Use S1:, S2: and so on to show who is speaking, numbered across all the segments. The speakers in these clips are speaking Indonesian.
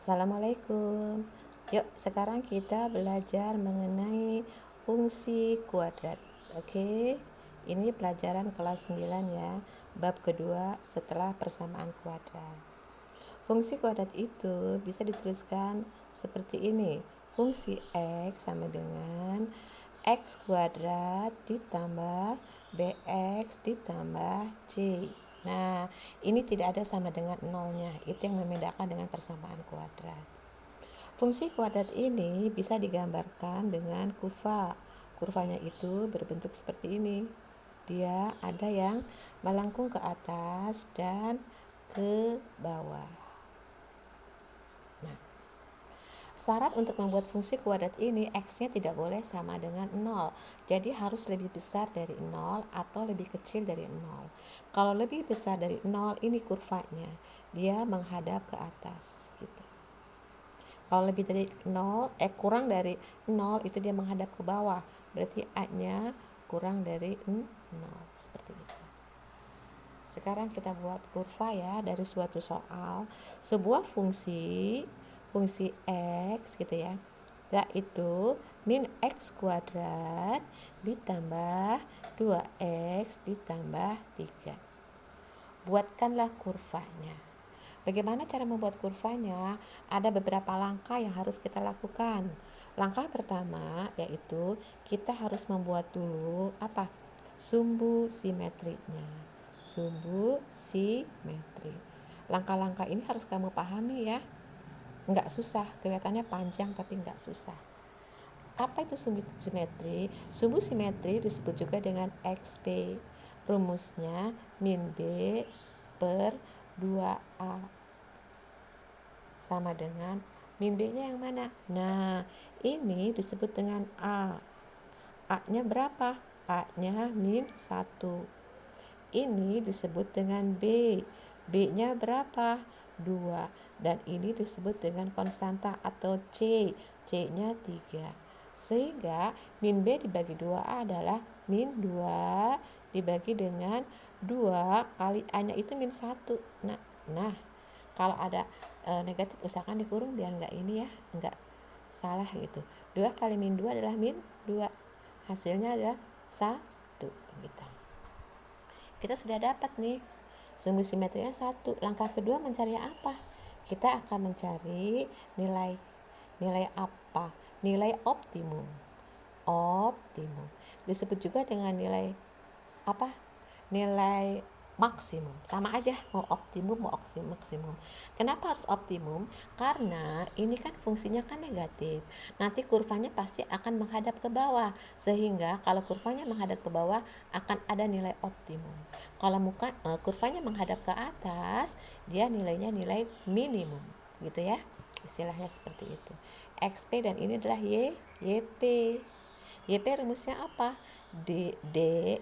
S1: Assalamualaikum. Yuk, sekarang kita belajar mengenai fungsi kuadrat. Oke. Ini pelajaran kelas 9 ya, bab kedua setelah persamaan kuadrat. Fungsi kuadrat itu bisa dituliskan seperti ini. Fungsi X sama dengan X kuadrat ditambah BX ditambah C. Nah, ini tidak ada sama dengan nolnya. Itu yang membedakan dengan persamaan kuadrat. Fungsi kuadrat ini bisa digambarkan dengan kurva. Kurvanya itu berbentuk seperti ini. Dia ada yang melengkung ke atas dan ke bawah. Nah, syarat untuk membuat fungsi kuadrat ini X-nya tidak boleh sama dengan 0. Jadi harus lebih besar dari 0 atau lebih kecil dari 0. Kalau lebih besar dari 0, ini kurvanya. Dia menghadap ke atas gitu. Kalau lebih dari 0, kurang dari 0 itu dia menghadap ke bawah. Berarti A-nya kurang dari 0 seperti itu. Sekarang kita buat kurva ya dari suatu soal. Sebuah fungsi X gitu ya, yaitu min X kuadrat ditambah 2X ditambah 3. Buatkanlah kurvanya. Bagaimana cara membuat kurvanya? Ada beberapa langkah yang harus kita lakukan. Langkah pertama yaitu kita harus membuat dulu sumbu simetrinya. Sumbu simetri. Langkah-langkah ini harus kamu pahami ya. Enggak susah, kelihatannya panjang tapi enggak susah. Apa itu sumbu simetri? Sumbu simetri disebut juga dengan XP. Rumusnya min B per 2A sama dengan min B-nya yang mana? Nah, ini disebut dengan A. A-nya berapa? A-nya min 1. Ini disebut dengan B. B-nya berapa? 2. Dan ini disebut dengan konstanta atau C. C-nya 3. Sehingga min B dibagi 2A adalah min 2 dibagi dengan 2 kali A-nya itu min 1. Nah, kalau ada negatif usahakan dikurung biar enggak ini ya, enggak salah gitu. 2 kali min 2 adalah min 2. Hasilnya adalah 1 gitu. Kita sudah dapat nih sumbu simetrinya 1. Langkah kedua mencari apa? Kita akan mencari nilai apa? Nilai optimum. Optimum disebut juga dengan nilai apa? Nilai maksimum. Sama aja, mau optimum mau maksimum. Kenapa harus optimum? Karena ini kan fungsinya kan negatif. Nanti kurvanya pasti akan menghadap ke bawah. Sehingga kalau kurvanya menghadap ke bawah akan ada nilai optimum. Kalau kurvanya menghadap ke atas, dia nilainya nilai minimum, gitu ya. Istilahnya seperti itu. XP dan ini adalah YP. YP rumusnya apa? D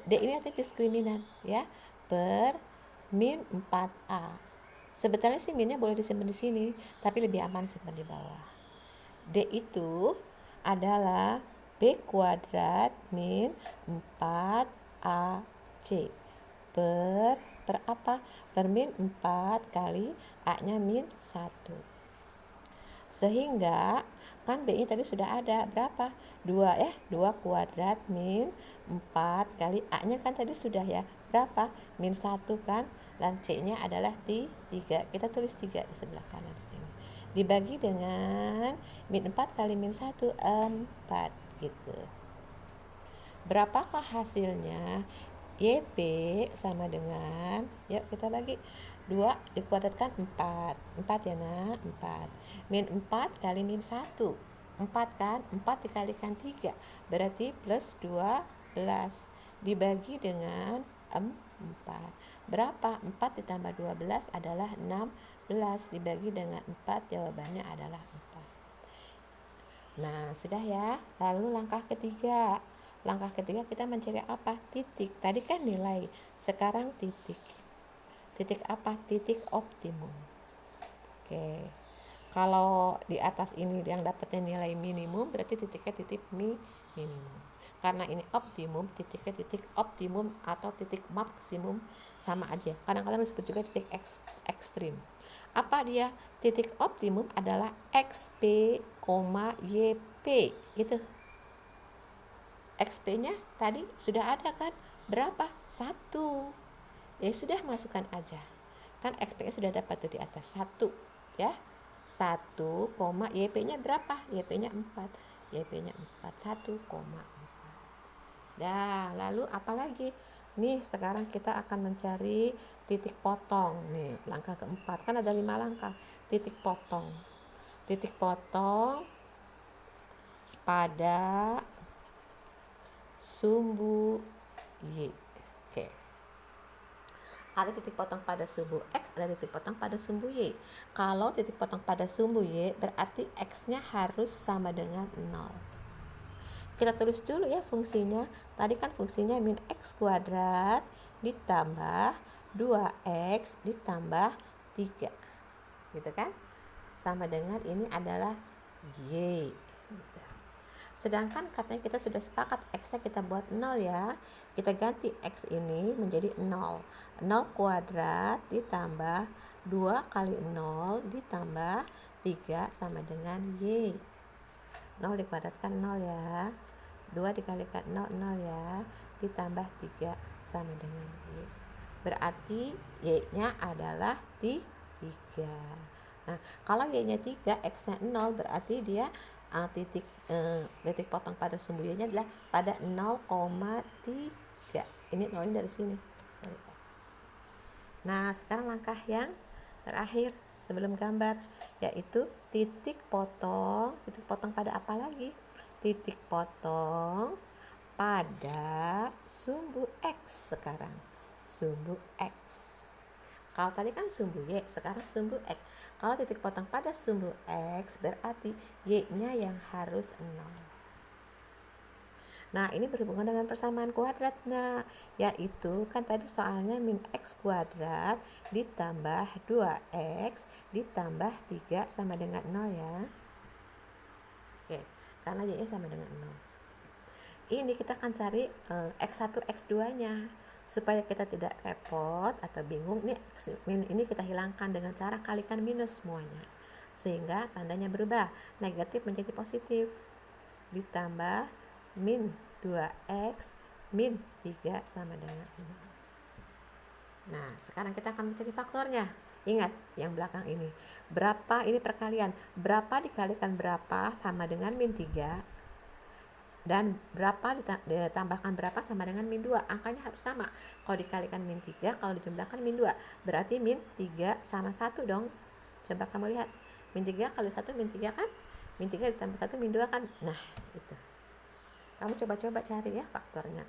S1: ini nanti diskriminan ya, per min 4A. Sebetulnya sih minnya boleh disimpan di sini, tapi lebih aman simpan di bawah. D itu adalah B kuadrat min 4AC per apa? Per min 4 kali A-nya min 1. Sehingga kan B-nya tadi sudah ada berapa? 2 ya, 2 kuadrat min 4 kali A-nya kan tadi sudah ya, berapa? Min 1 kan, dan C-nya adalah 3. Kita tulis 3 di sebelah kanan sini. Dibagi dengan min 4 kali min 1, 4 gitu. Berapakah hasilnya? YP sama dengan, yuk kita bagi 2 dikuadratkan 4 ya nak, 4 min 4 kali min 1, 4 kan, 4 dikalikan 3 berarti plus 12 dibagi dengan 4. Berapa? 4 ditambah 12 adalah 16 dibagi dengan 4, jawabannya adalah 4. Nah, sudah ya. Lalu langkah ketiga kita mencari apa? Titik. Tadi kan nilai, sekarang titik. Titik apa? Titik optimum. Oke. Kalau di atas ini yang dapatnya nilai minimum, berarti titiknya titik minimum. Karena ini optimum, titiknya titik optimum atau titik maksimum sama aja. Kadang-kadang disebut juga titik ekstrim. Apa dia? Titik optimum adalah XP, YP gitu. XP-nya tadi sudah ada kan? Berapa? 1. Ya sudah, masukkan aja. Kan XP-nya sudah dapat tuh di atas 1 ya. 1, YP-nya berapa? YP-nya 4. YP-nya 4, 1,4. Dah, lalu apa lagi? Nih, sekarang kita akan mencari titik potong. Nih, langkah keempat. Kan ada 5 langkah. Titik potong. Titik potong pada sumbu Y. Oke. Ada titik potong pada sumbu X, ada titik potong pada sumbu Y. Kalau titik potong pada sumbu Y, berarti X-nya harus sama dengan 0. Kita tulis dulu ya fungsinya. Tadi kan fungsinya min X kuadrat ditambah 2X ditambah 3. Gitu kan? Sama dengan ini adalah Y. Gitu. Sedangkan katanya kita sudah sepakat X-nya kita buat 0 ya. Kita ganti X ini menjadi 0. 0 kuadrat ditambah 2 kali 0 ditambah 3 sama dengan Y. 0 dikuadratkan 0 ya. 2 dikalikan 0, 0 ya. Ditambah 3 sama dengan Y. Berarti Y-nya adalah 3. Nah, kalau Y-nya 3, X-nya 0, berarti dia titik potong pada sumbu Y-nya adalah pada 0,3. Ini nolnya dari sini, dari X. Nah, sekarang langkah yang terakhir sebelum gambar, yaitu titik potong. Titik potong pada apa lagi? Titik potong pada sumbu X sekarang. Sumbu X. Kalau tadi kan sumbu Y, sekarang sumbu X. Kalau titik potong pada sumbu X, berarti Y-nya yang harus 0. Nah, ini berhubungan dengan persamaan kuadrat. Nah, yaitu kan tadi soalnya min X kuadrat ditambah 2X ditambah 3 sama dengan 0 ya. Oke, karena Y-nya sama dengan 0. Ini kita akan cari X1, X2-nya. Supaya kita tidak repot atau bingung, nih min ini kita hilangkan dengan cara kalikan minus semuanya, sehingga tandanya berubah, negatif menjadi positif, ditambah min 2x min 3 sama dengan 0. Nah, sekarang kita akan mencari faktornya. Ingat yang belakang ini, berapa ini perkalian, berapa dikalikan berapa sama dengan min 3, dan berapa ditambahkan berapa sama dengan min 2. Angkanya harus sama. Kalau dikalikan min 3, kalau dijumlahkan min 2, berarti min 3 sama 1 dong. Coba kamu lihat, min 3 kali 1 min 3 kan, min 3 ditambah 1 min 2 kan. Nah, itu kamu coba-coba cari ya faktornya.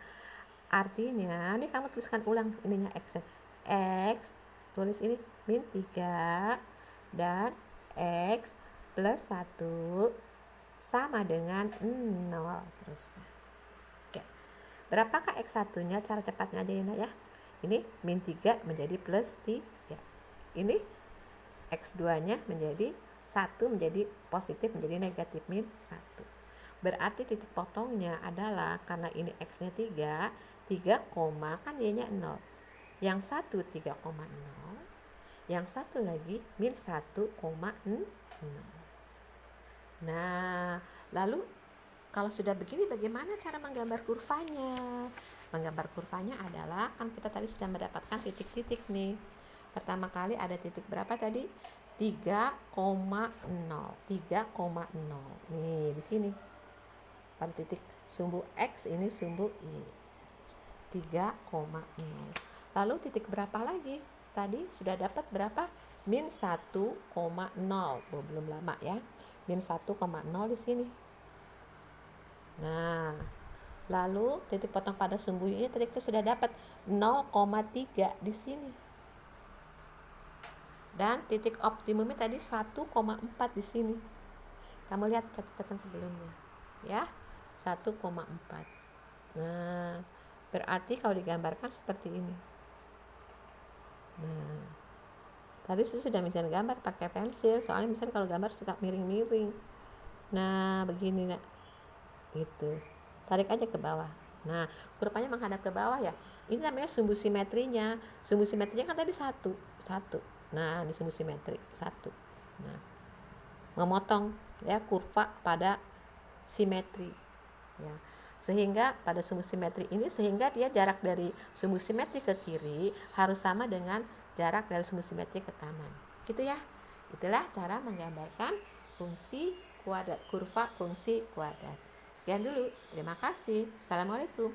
S1: Artinya nih kamu tuliskan ulang ininya X. X tulis ini min 3 dan X plus 1 sama dengan 0 terus. Oke. Berapakah X1-nya? Cara cepatnya aja ya. Ini min 3 menjadi plus 3. Ini X2-nya menjadi 1 menjadi positif menjadi negatif min 1. Berarti titik potongnya adalah karena ini X-nya 3, kan Y-nya 0. Yang 1 3,0, yang satu lagi min 1,0. Nah, lalu kalau sudah begini bagaimana cara menggambar kurvanya? Menggambar kurvanya adalah kan kita tadi sudah mendapatkan titik-titik nih. Pertama kali ada titik berapa tadi? 3,0. Nih, di sini. Pada titik sumbu X ini sumbu Y. 3,0. Lalu titik berapa lagi? Tadi sudah dapat berapa? Min 1,0. Belum lama ya. Min 1,0 di sini. Nah, lalu titik potong pada sumbu ini tadi kita sudah dapat 0,3 di sini. Dan titik optimumnya tadi 1,4 di sini. Kamu lihat catatan sebelumnya, ya. 1,4. Nah, berarti kalau digambarkan seperti ini. Nah, tadi sudah misalnya gambar pakai pensil, soalnya misalnya kalau gambar suka miring-miring. Nah, begini nak, gitu. Tarik aja ke bawah. Nah, kurvanya menghadap ke bawah ya. Ini namanya sumbu simetrinya. Sumbu simetrinya kan tadi satu. Nah, ini sumbu simetri 1. Nah, memotong ya kurva pada simetri ya. Sehingga pada sumbu simetri ini, sehingga dia jarak dari sumbu simetri ke kiri harus sama dengan jarak dari sumbu simetri ke kanan. Gitu ya. Itulah cara menggambarkan fungsi kuadrat, kurva fungsi kuadrat. Sekian dulu. Terima kasih. Assalamualaikum.